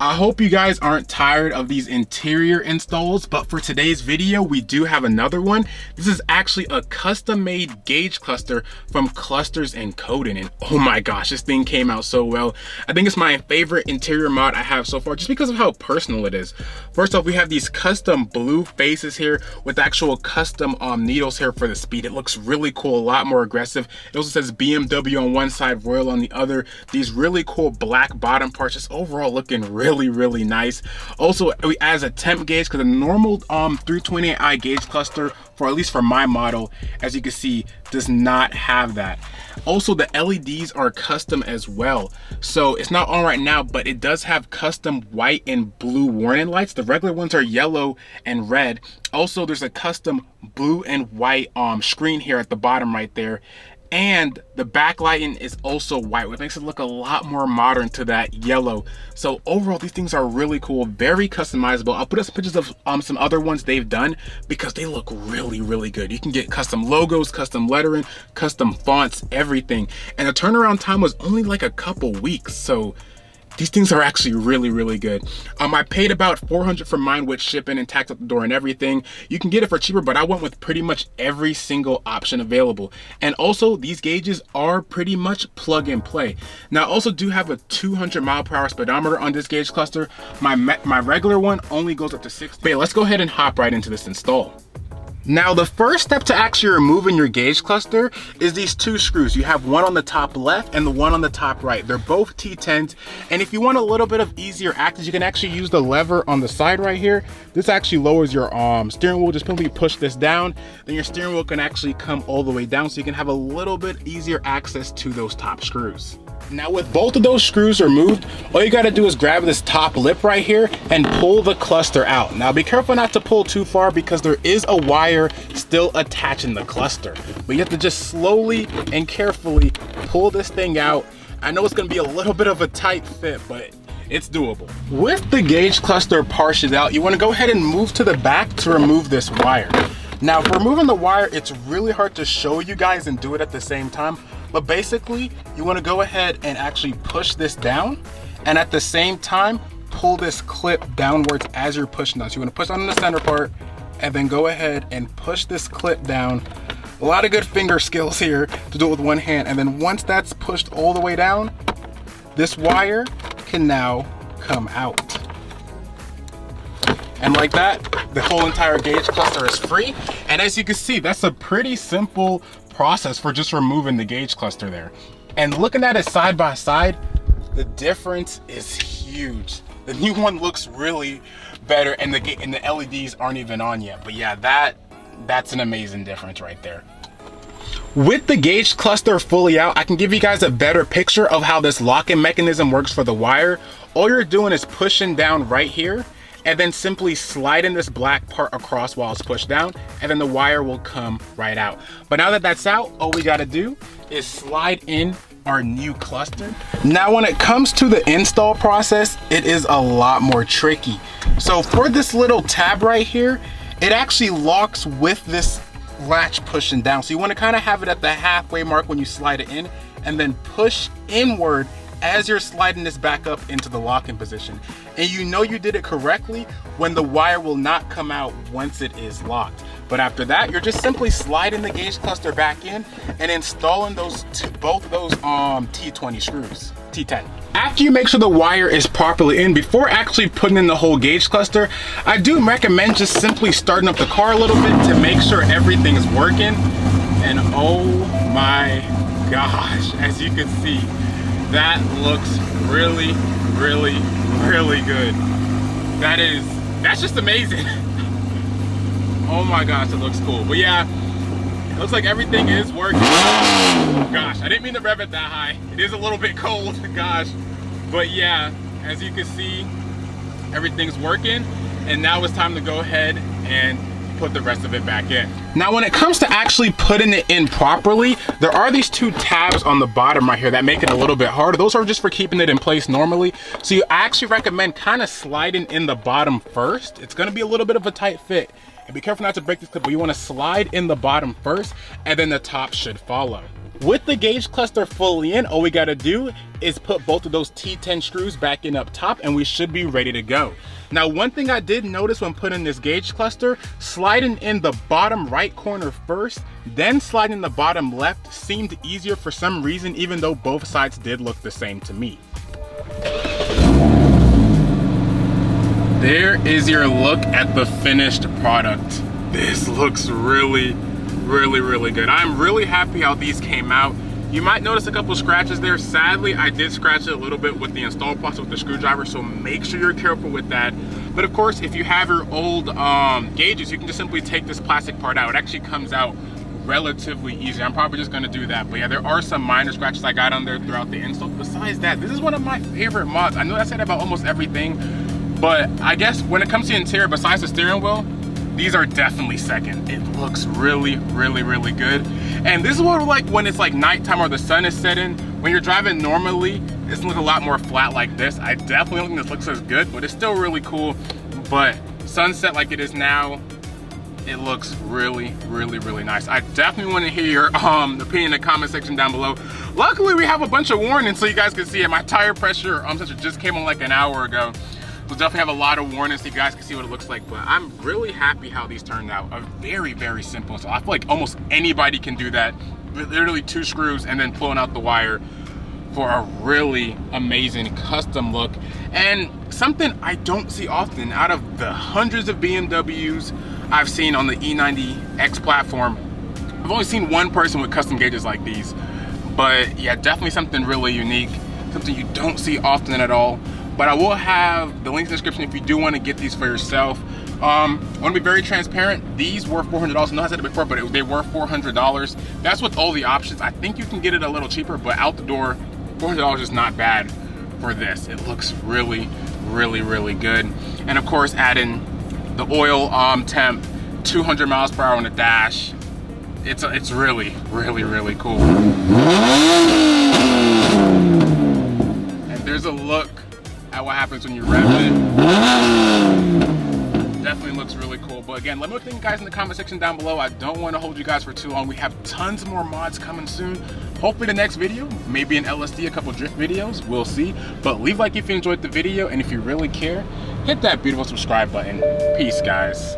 I hope you guys aren't tired of these interior installs, but for today's video, we do have another one. This is actually a custom-made gauge cluster from Clusters & Coding, and oh my gosh, this thing came out so well. I think it's my favorite interior mod I have so far, just because of how personal it is. First off, we have these custom blue faces here with actual custom needles here for the speed. It looks really cool, a lot more aggressive. It also says BMW on one side, Royal on the other. These really cool black bottom parts, just overall looking really nice. Also, we add a temp gauge because the normal 328i gauge cluster, for at least for my model, as you can see, does not have that. Also, the LEDs are custom as well. So it's not on right now, but it does have custom white and blue warning lights. The regular ones are yellow and red. Also, there's a custom blue and white screen here at the bottom right there. And the backlighting is also white, which makes it look a lot more modern to that yellow. So overall, these things are really cool, very customizable. I'll put up some pictures of some other ones they've done because they look really good. You can get custom logos, custom lettering, custom fonts, everything. And the turnaround time was only like a couple weeks. So these things are actually really good. I paid about $400 for mine with shipping and tax at the door and everything. You can get it for cheaper, but I went with pretty much every single option available. And also, these gauges are pretty much plug and play. Now, I also do have a 200-mile-per-hour speedometer on this gauge cluster. My regular one only goes up to 60. But yeah, let's go ahead and hop right into this install. Now, the first step to actually removing your gauge cluster is these two screws. You have one on the top left and the one on the top right. They're both T10s. And if you want a little bit of easier access, you can actually use the lever on the side right here. This actually lowers your steering wheel. Just simply push this down. Then your steering wheel can actually come all the way down, so you can have a little bit easier access to those top screws. Now, with both of those screws removed, all you gotta do is grab this top lip right here and pull the cluster out. Now, be careful not to pull too far because there is a wire still attaching the cluster. But you have to just slowly and carefully pull this thing out. I know it's gonna be a little bit of a tight fit, but it's doable. With the gauge cluster partitioned out, you wanna go ahead and move to the back to remove this wire. Now, for removing the wire, it's really hard to show you guys and do it at the same time. But basically, you want to go ahead and actually push this down, and at the same time, pull this clip downwards as you're pushing down. So you want to push on the center part, and then go ahead and push this clip down. A lot of good finger skills here to do it with one hand. And then once that's pushed all the way down, this wire can now come out. And like that, the whole entire gauge cluster is free. And as you can see, that's a pretty simple process for just removing the gauge cluster there. And looking at it side by side, the difference is huge. The new one looks really better, and the LEDs aren't even on yet. But yeah, that's an amazing difference right there. With the gauge cluster fully out, I can give you guys a better picture of how this locking mechanism works for the wire. All you're doing is pushing down right here, and then simply sliding this black part across while it's pushed down, and then the wire will come right out. But now that that's out, all we gotta do is slide in our new cluster. Now, when it comes to the install process, it is a lot more tricky. So for this little tab right here, it actually locks with this latch pushing down. So you wanna kinda have it at the halfway mark when you slide it in, and then push inward as you're sliding this back up into the locking position. And you know you did it correctly when the wire will not come out once it is locked. But after that, you're just simply sliding the gauge cluster back in and installing both of those T20 screws, T10. After you make sure the wire is properly in, before actually putting in the whole gauge cluster, I do recommend just simply starting up the car a little bit to make sure everything is working. And oh my gosh, as you can see, that looks really good. That's just amazing. Oh my gosh, it looks cool. But yeah, it looks like everything is working. Oh gosh, I didn't mean to rev it that high. It is a little bit cold, gosh. But yeah, as you can see, everything's working. And now it's time to go ahead and put the rest of it back in. Now, when it comes to actually putting it in properly, there are these two tabs on the bottom right here that make it a little bit harder. Those are just for keeping it in place normally. So I actually recommend kind of sliding in the bottom first. It's gonna be a little bit of a tight fit. And be careful not to break this clip, but you wanna slide in the bottom first, and then the top should follow. With the gauge cluster fully in, all we gotta do is put both of those T10 screws back in up top and we should be ready to go. Now, one thing I did notice when putting this gauge cluster, sliding in the bottom right corner first, then sliding in the bottom left seemed easier for some reason, even though both sides did look the same to me. There is your look at the finished product. This looks really good. I'm really happy how these came out. You might notice a couple scratches there. Sadly, I did scratch it a little bit with the install process with the screwdriver, so make sure you're careful with that. But of course, if you have your old gauges, you can just simply take this plastic part out. It actually comes out relatively easy. I'm probably just gonna do that. But yeah, there are some minor scratches I got on there throughout the install. Besides that, this is one of my favorite mods. I know I said about almost everything, but I guess when it comes to interior, besides the steering wheel, these are definitely second. It looks really good. And this is what I like when it's like nighttime or the sun is setting. When you're driving normally, it doesn't look a lot more flat like this. I definitely don't think this looks as good, but it's still really cool. But sunset like it is now, it looks really nice. I definitely want to hear your opinion in the comment section down below. Luckily, we have a bunch of warnings so you guys can see it. My tire pressure sensor just came on like an hour ago. We'll definitely have a lot of warnings so you guys can see what it looks like, but I'm really happy how these turned out. Very simple. So I feel like almost anybody can do that. Literally 2 screws and then pulling out the wire for a really amazing custom look. And something I don't see often out of the hundreds of BMWs I've seen on the E90X platform, I've only seen one person with custom gauges like these. But yeah, definitely something really unique, something you don't see often at all. But I will have the link in the description if you do want to get these for yourself. I want to be very transparent. These were $400. I know I said it before, but they were $400. That's with all the options. I think you can get it a little cheaper, but out the door, $400 is not bad for this. It looks really good. And of course, add in the oil temp, 200 miles per hour on the dash. It's really cool. And there's a look at what happens when you rev it. Definitely looks really cool. But again, let me know what you think, guys, in the comment section down below. I don't want to hold you guys for too long. We have tons more mods coming soon. Hopefully the next video, maybe an LSD, a couple drift videos, we'll see. But leave a like if you enjoyed the video, and if you really care, hit that beautiful subscribe button. Peace, guys.